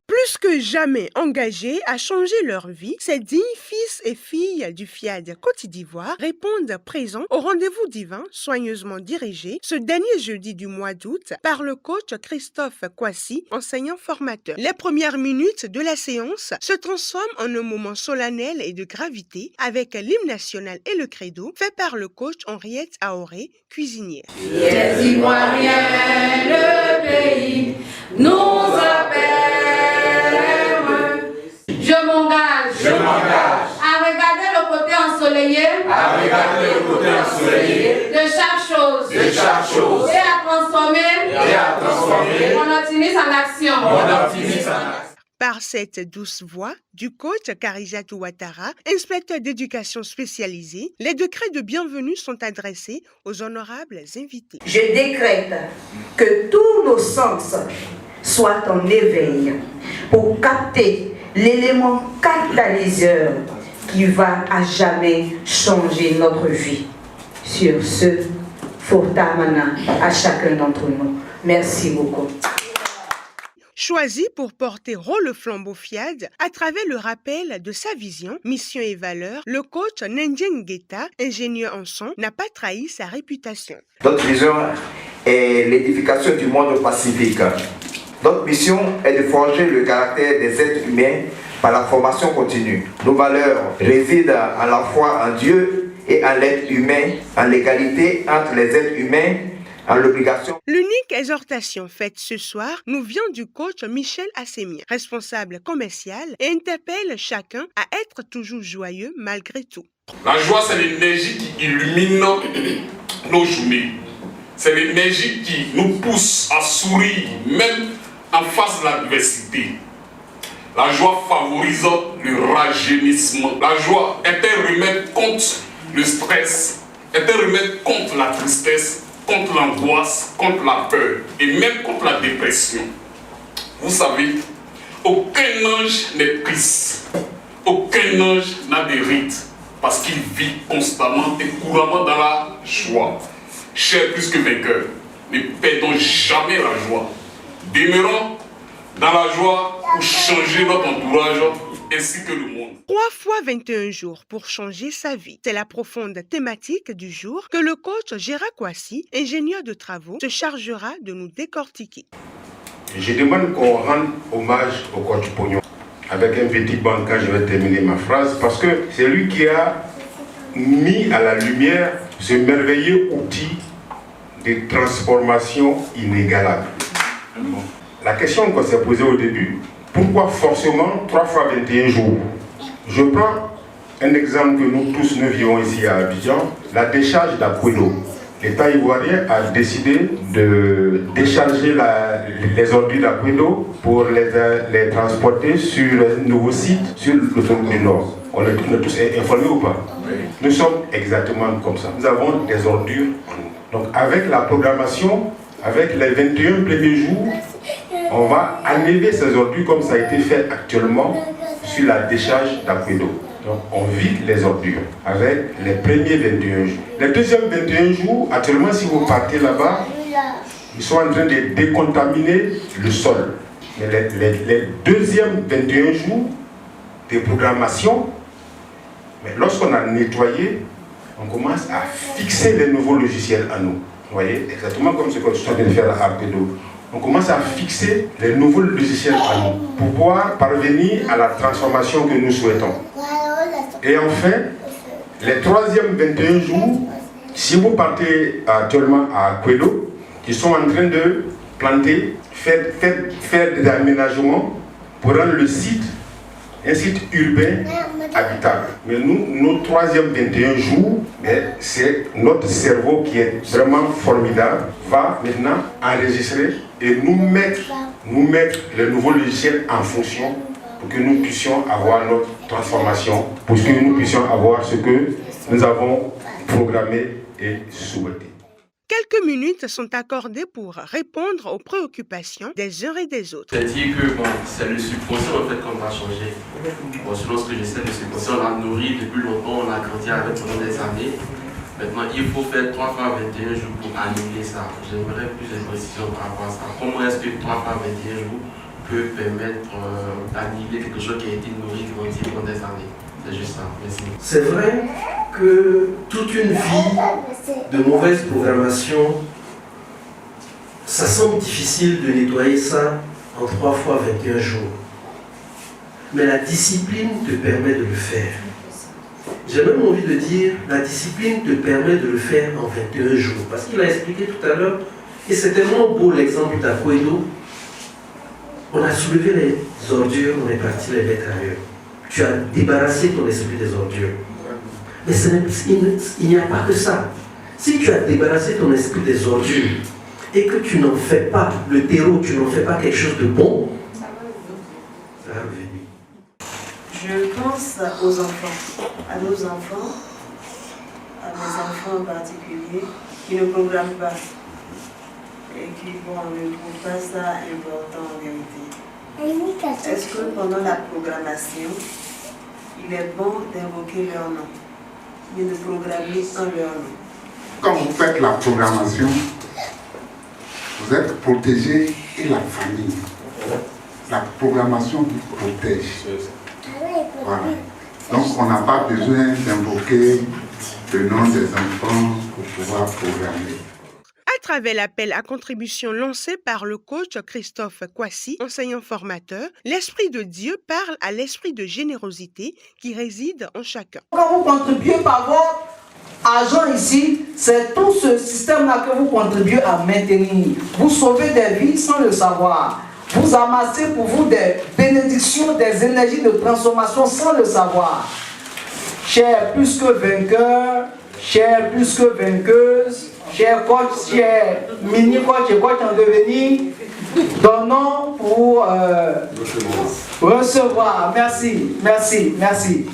Plus que jamais engagés à changer leur vie, ces dignes fils et filles du FIAD Côte d'Ivoire répondent présents au rendez-vous divin soigneusement dirigé ce dernier jeudi du mois d'août par le coach Christophe Kwasi, enseignant formateur. Les premières minutes de la séance se transforment en un moment solennel et de gravité avec l'hymne national et le credo fait par le coach Henriette Aoré, cuisinière. Les Ivoiriens, le pays nous appelle. Je m'engage à regarder le côté ensoleillé, de chaque chose, et à transformer mon optimisme en action. Par cette douce voix du coach Karijatou Ouattara, inspecteur d'éducation spécialisé, les décrets de bienvenue sont adressés aux honorables invités. Je décrète que tous nos sens soient en éveil pour capter l'élément catalyseur qui va à jamais changer notre vie. Sur ce, Fortamana à chacun d'entre nous. Merci beaucoup. Choisi pour porter haut le flambeau FIAD à travers le rappel de sa vision, mission et valeurs, le coach Nendjen Guetta, ingénieur en son, n'a pas trahi sa réputation. Notre vision est l'édification du monde pacifique. Notre mission est de forger le caractère des êtres humains par la formation continue. Nos valeurs résident à la fois en Dieu et en l'être humain, en l'égalité entre les êtres humains, en l'obligation. L'unique exhortation faite ce soir nous vient du coach Michel Assemir, responsable commercial, et interpelle chacun à être toujours joyeux malgré tout. La joie, c'est l'énergie qui illumine nos journées. C'est l'énergie qui nous pousse à sourire, même en face de l'adversité. La joie favorise le rajeunissement. La joie est un remède contre le stress, est un remède contre la tristesse, contre l'angoisse, contre la peur et même contre la dépression. Vous savez, aucun ange n'est triste, aucun ange n'a de rides parce qu'il vit constamment et couramment dans la joie. Cher plus que vainqueur, ne perdons jamais la joie. Demeurons dans la joie pour changer notre entourage ainsi que le monde. 3 fois 21 jours pour changer sa vie. C'est la profonde thématique du jour que le coach Gérard Kwasi, ingénieur de travaux, se chargera de nous décortiquer. Je demande qu'on rende hommage au coach Pognon. Avec un petit banca, je vais terminer ma phrase parce que c'est lui qui a mis à la lumière ce merveilleux outil de transformation inégalable. La question qu'on s'est posée au début, pourquoi forcément 3 fois 21 jours? Je prends un exemple que nous tous nous vivons ici à Abidjan, la décharge d'Akwelo. L'État ivoirien a décidé de décharger les ordures d'Akwelo pour les transporter sur un nouveau site sur l'autoroute du Nord. On est tous informés ou pas? Oui. Nous sommes exactement comme ça. Nous avons des ordures en nous. Donc avec la programmation, avec les 21 premiers jours, on va enlever ces ordures comme ça a été fait actuellement sur la décharge d'Akwelo. Donc on vide les ordures avec les premiers 21 jours. Les deuxièmes 21 jours, actuellement si vous partez là-bas, ils sont en train de décontaminer le sol. Mais les deuxièmes 21 jours de programmation, mais lorsqu'on a nettoyé, on commence à fixer les nouveaux logiciels à nous. Vous voyez, exactement comme ce que je suis en train de faire à Akwelo. On commence à fixer les nouveaux logiciels à nous pour pouvoir parvenir à la transformation que nous souhaitons. Et enfin, les troisièmes 21 jours, si vous partez actuellement à Akwelo, ils sont en train de planter, faire des aménagements pour rendre le site un site urbain habitable. Mais nous, nos troisièmes 21 jours, c'est notre cerveau qui est vraiment formidable, va maintenant enregistrer et nous mettre les nouveaux logiciels en fonction pour que nous puissions avoir notre transformation, pour que nous puissions avoir ce que nous avons programmé et souhaité. Quelques minutes sont accordées pour répondre aux préoccupations des uns et des autres. C'est-à-dire que c'est le subconscient en fait qu'on va changer. Selon ce que je sais, le subconscient on l'a nourri depuis longtemps, on a grandi avec pendant des années. Maintenant, il faut faire 3 fois 21 jours pour annuler ça. J'aimerais plus de précisions par rapport à ça. Comment est-ce que 3 fois 21 jours peut permettre d'annuler quelque chose qui a été nourri pendant des années? C'est juste ça. Merci. C'est vrai que toute une vie de mauvaise programmation, ça semble difficile de nettoyer ça en 3 fois 21 jours. Mais la discipline te permet de le faire. J'ai même envie de dire, la discipline te permet de le faire en 21 jours. Parce qu'il a expliqué tout à l'heure, et c'est tellement beau l'exemple d'Akoedo. On a soulevé les ordures, on est parti les mettre ailleurs. Tu as débarrassé ton esprit des ordures. Mais il n'y a pas que ça. Si tu as débarrassé ton esprit des ordures et que tu n'en fais pas le terreau, tu n'en fais pas quelque chose de bon, ça va venir. Je pense aux enfants, à nos enfants, à mes enfants en particulier, qui ne programment pas et qui ne trouvent pas ça important en vérité. Est-ce que pendant la programmation, il est bon d'invoquer leur nom, mais de programmer en leur nom? Quand vous faites la programmation, vous êtes protégé et la famille. La programmation vous protège. Voilà. Donc on n'a pas besoin d'invoquer le nom des enfants pour pouvoir programmer. À travers l'appel à contribution lancé par le coach Christophe Kwasi, enseignant-formateur, l'Esprit de Dieu parle à l'esprit de générosité qui réside en chacun. Quand vous contribuez par votre argent ici, c'est tout ce système-là que vous contribuez à maintenir. Vous sauvez des vies sans le savoir. Vous amassez pour vous des bénédictions, des énergies de transformation sans le savoir. Chers plus que vainqueurs, chers plus que vainqueuses, chers coachs, chers mini-coachs et coachs en devenir, donnons pour recevoir. Merci, merci, merci.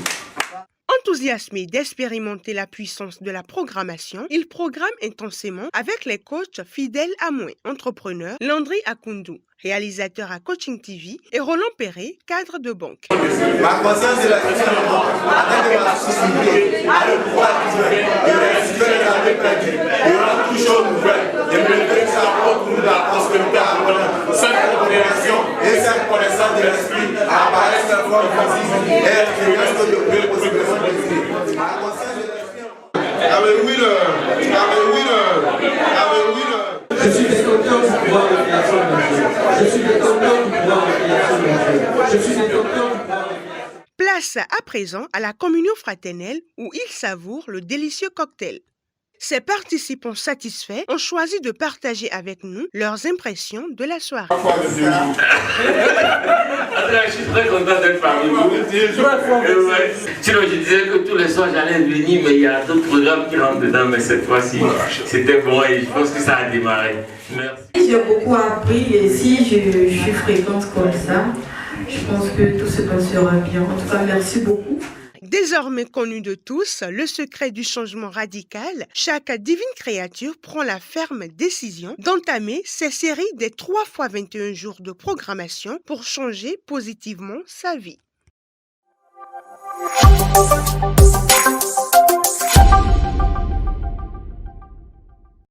Enthousiasmé d'expérimenter la puissance de la programmation, il programme intensément avec les coachs Fidèle Amoué, entrepreneur, Landry Akundu, réalisateur à Coaching TV, et Roland Perret, cadre de banque. Ma conscience de la question de moi, atteindre la société, à le pouvoir de restituer les années perdues, de rendre tout chose nouvelle, de me que ça apporte nous la prospérité abondante. Cette compréhension et cette connaissance de l'esprit apparaissent en forme physique et expérience de nouvelles possibilités de vie. Ma conscience de l'esprit. Avec winner, avec winner, avec winner. Je suis détenteur du pouvoir de création de Dieu. Je suis détenteur du pouvoir de création de Dieu. Je suis détenteur du pouvoir de création. Place à présent à la communion fraternelle où ils savourent le délicieux cocktail. Ces participants satisfaits ont choisi de partager avec nous leurs impressions de la soirée. Je suis très content d'être parmi vous. Sinon, je disais que tous les soirs j'allais venir, mais il y a d'autres programmes qui rentrent dedans, mais cette fois-ci, c'était bon et je pense que ça a démarré. Merci. J'ai beaucoup appris et si je suis fréquente comme ça, je pense que tout se passera bien. En tout cas, merci beaucoup. Désormais connu de tous, le secret du changement radical, chaque divine créature prend la ferme décision d'entamer ces séries des 3 fois 21 jours de programmation pour changer positivement sa vie.